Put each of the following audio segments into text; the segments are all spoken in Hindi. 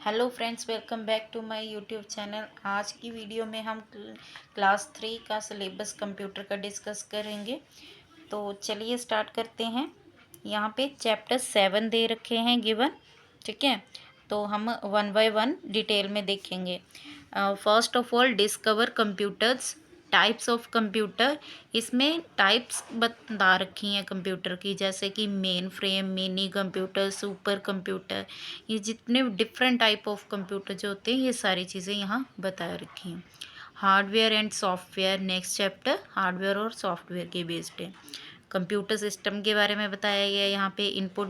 Hello friends, welcome back to my YouTube channel. आज की वीडियो में हम क्लास 3 का सिलेबस कंप्यूटर का डिस्कस करेंगे। तो चलिए स्टार्ट करते हैं। यहाँ पे चैप्टर 7 दे रखे हैं गिवन। ठीक है, तो हम वन बाय वन डिटेल में देखेंगे। First of all, discover computers, types of computer. इसमें टाइप्स बता रखी हैं कंप्यूटर की, जैसे कि main frame, mini computer, super computer. ये जितने डिफरेंट टाइप ऑफ कंप्यूटर जो होते हैं, ये सारी चीज़ें यहाँ बता रखी हैं। Hardware and software, next chapter hardware और सॉफ्टवेयर के बेस्ड है। कंप्यूटर सिस्टम के बारे में बताया गया है यहाँ पे। इनपुट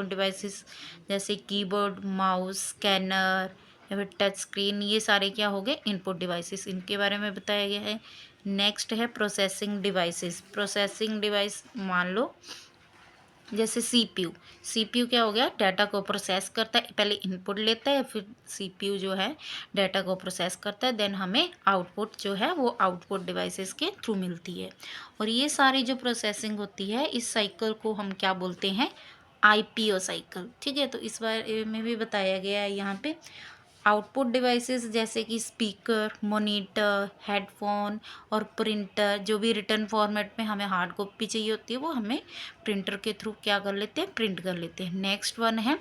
डिवाइसेस जैसे कीबोर्ड, माउस, स्कैनर या फिर टच स्क्रीन, ये सारे क्या हो गए, इनपुट डिवाइसेस, इनके बारे में बताया गया है। नेक्स्ट है प्रोसेसिंग डिवाइसेस। प्रोसेसिंग डिवाइस मान लो जैसे सीपीयू। सीपीयू क्या हो गया, डाटा को प्रोसेस करता है, पहले इनपुट लेता है, फिर सीपीयू जो है डाटा को प्रोसेस करता है, देन हमें आउटपुट जो है वो आउटपुट डिवाइसेस के थ्रू मिलती है। और ये सारी जो प्रोसेसिंग होती है, इस साइकिल को हम क्या बोलते हैं, आईपीओ साइकिल। ठीक है, तो इस बारे में भी बताया गया है यहाँ पे। आउटपुट डिवाइसेस जैसे कि स्पीकर, मॉनिटर, हेडफोन और प्रिंटर, जो भी रिटर्न फॉर्मेट में हमें हार्ड कॉपी चाहिए होती है, वो हमें प्रिंटर के थ्रू क्या कर लेते हैं, प्रिंट कर लेते हैं। नेक्स्ट वन है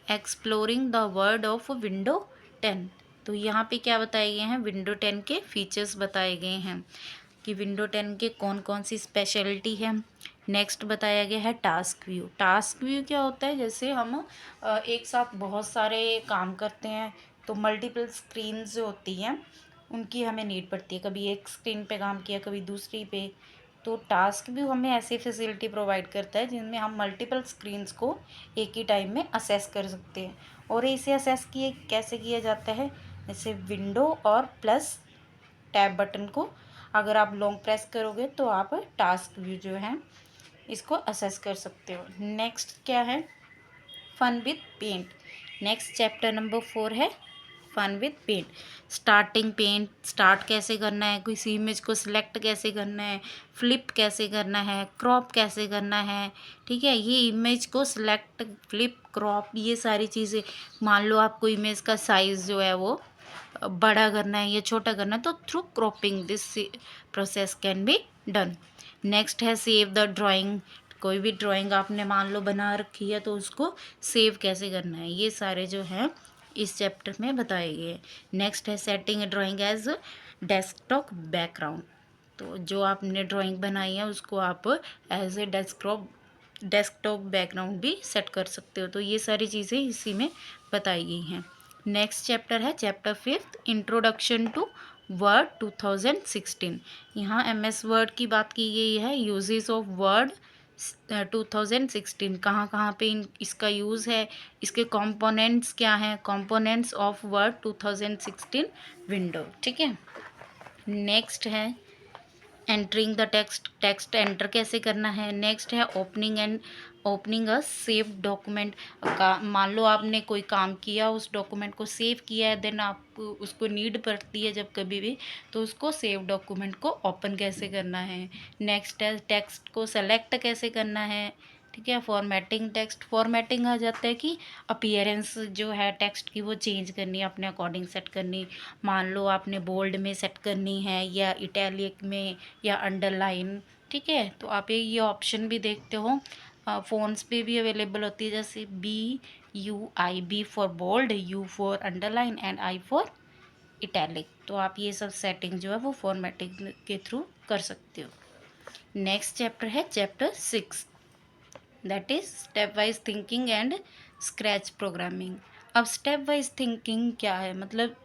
exploring the world of window 10। तो यहाँ पे क्या बताए गए हैं, विंडो 10 के फीचर्स बताए गए हैं कि विंडो 10 के कौन कौन सी स्पेशलिटी है। नेक्स्ट बताया गया है टास्क व्यू। टास्क व्यू क्या होता है, जैसे हम एक साथ बहुत सारे काम करते हैं, तो मल्टीपल स्क्रीन्स जो होती हैं उनकी हमें नीड पड़ती है। कभी एक स्क्रीन पे काम किया, कभी दूसरी पे। तो टास्क व्यू हमें ऐसी फैसिलिटी प्रोवाइड करता है जिनमें हम मल्टीपल स्क्रीन्स को एक ही टाइम में असेस कर सकते हैं। और इसे असेस किए कैसे किया जाता है, जैसे विंडो और प्लस टैब बटन को अगर आप लॉन्ग प्रेस करोगे तो आप टास्क व्यू जो है इसको असेस कर सकते हो। नेक्स्ट क्या है, fun with paint. Next chapter number 4 है fun with paint. Starting paint, start कैसे करना है, किसी इमेज को सिलेक्ट कैसे करना है, फ्लिप कैसे करना है, क्रॉप कैसे करना है। ठीक है, ये इमेज को सिलेक्ट, फ्लिप, क्रॉप, ये सारी चीज़ें। मान लो आपको इमेज का साइज़ जो है वो बड़ा करना है या छोटा करना है, तो through cropping this process can be done. Next है सेव द ड्राइंग। कोई भी ड्राइंग आपने मान लो बना रखी है, तो उसको सेव कैसे करना है, ये सारे जो हैं इस चैप्टर में बताए गए। नेक्स्ट है setting drawing as desktop background. तो जो आपने ड्राइंग बनाई है उसको आप एज ए डेस्कटॉप बैकग्राउंड भी सेट कर सकते हो। तो ये सारी चीज़ें इसी में बताई गई हैं। नेक्स्ट चैप्टर है चैप्टर 5, इंट्रोडक्शन टू वर्ड 2016। यहाँ एमएस वर्ड की बात की गई है। यूजेस ऑफ वर्ड 2016, कहाँ कहाँ पे इसका यूज़ है, इसके कंपोनेंट्स क्या हैं, कंपोनेंट्स ऑफ वर्ड 2016 विंडो। ठीक है, नेक्स्ट है entering the text. Text enter कैसे करना है। नेक्स्ट है ओपनिंग अ सेव डॉक्यूमेंट। का मान लो आपने कोई काम किया, उस डॉक्यूमेंट को सेव किया है, देन आप उसको नीड पड़ती है जब कभी भी, तो उसको सेव डॉक्यूमेंट को ओपन कैसे करना है। नेक्स्ट है टेक्स्ट को सेलेक्ट कैसे करना है। ठीक है, फॉर्मेटिंग। टेक्स्ट फॉर्मेटिंग आ जाता है कि अपीयरेंस जो है टेक्स्ट की वो चेंज करनी है, अपने अकॉर्डिंग सेट करनी। मान लो आपने बोल्ड में सेट करनी है या इटैलिक में या अंडरलाइन। ठीक है, तो आप ये ऑप्शन भी देखते हो, फ़ोन्स पे भी अवेलेबल होती है, जैसे BUI, B for bold, U for underline and I for italic. तो आप ये सब सेटिंग जो है वो फॉर्मेटिंग के थ्रू कर सकते हो। नेक्स्ट चैप्टर है chapter 6, that is step wise thinking and scratch programming. अब स्टेप वाइज थिंकिंग क्या है, मतलब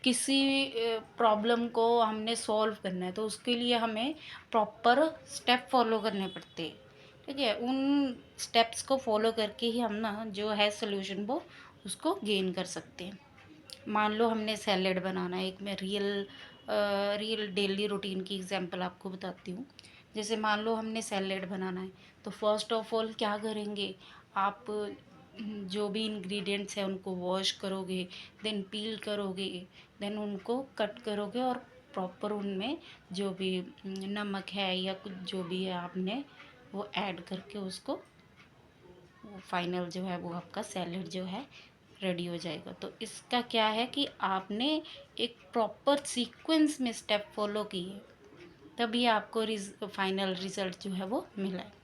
किसी प्रॉब्लम को हमने सॉल्व करना है, तो उसके लिए हमें प्रॉपर स्टेप फॉलो करने पड़ते हैं। ठीक है, उन स्टेप्स को फॉलो करके ही हम ना जो है सोल्यूशन वो उसको गेन कर सकते हैं। मान लो हमने सैलेड बनाना है, एक मैं रियल डेली रूटीन की एग्जांपल आपको बताती हूँ। जैसे मान लो हमने सैलेड बनाना है, तो फर्स्ट ऑफ ऑल क्या करेंगे, आप जो भी इंग्रेडिएंट्स हैं उनको वॉश करोगे, देन पील करोगे, देन उनको कट करोगे और प्रॉपर उनमें जो भी नमक है या कुछ जो भी है आपने वो ऐड करके उसको फाइनल जो है वो आपका सैलेड जो है रेडी हो जाएगा। तो इसका क्या है कि आपने एक प्रॉपर सीक्वेंस में स्टेप फॉलो किए, तभी आपको फाइनल रिजल्ट जो है वो मिला है।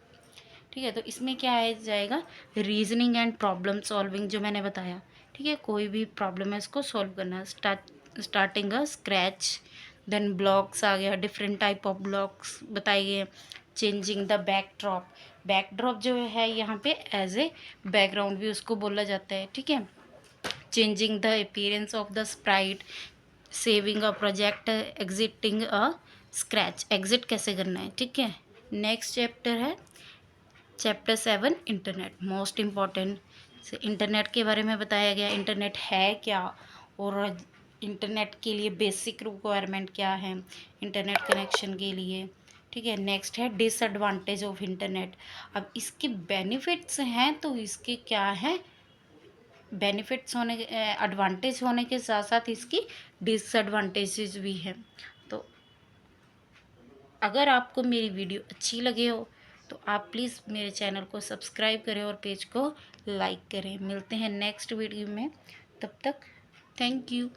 ठीक है, तो इसमें क्या आ जाएगा, रीजनिंग एंड प्रॉब्लम सॉल्विंग जो मैंने बताया। ठीक है, कोई भी प्रॉब्लम है इसको सॉल्व करना, starting a scratch, then blocks आ गया, डिफरेंट टाइप ऑफ ब्लॉक्स बताए गए, चेंजिंग द बैकड्रॉप। बैकड्रॉप जो है यहाँ पे एज ए बैकग्राउंड भी उसको बोला जाता है। ठीक है, changing the appearance of the Sprite, saving a project, exiting a scratch, exit कैसे करना है। ठीक है, नेक्स्ट चैप्टर है चैप्टर 7 इंटरनेट, मोस्ट इम्पॉर्टेंट। से इंटरनेट के बारे में बताया गया, इंटरनेट है क्या और इंटरनेट के लिए बेसिक रिक्वायरमेंट क्या है इंटरनेट कनेक्शन के लिए। ठीक है, नेक्स्ट है डिसएडवांटेज ऑफ इंटरनेट। अब इसके बेनिफिट्स हैं तो इसके क्या है, बेनिफिट्स होने एडवांटेज होने के साथ साथ इसकी डिसएडवांटेजेस भी हैं। तो अगर आपको मेरी वीडियो अच्छी लगे हो तो आप प्लीज़ मेरे चैनल को सब्सक्राइब करें और पेज को लाइक करें। मिलते हैं नेक्स्ट वीडियो में, तब तक थैंक यू।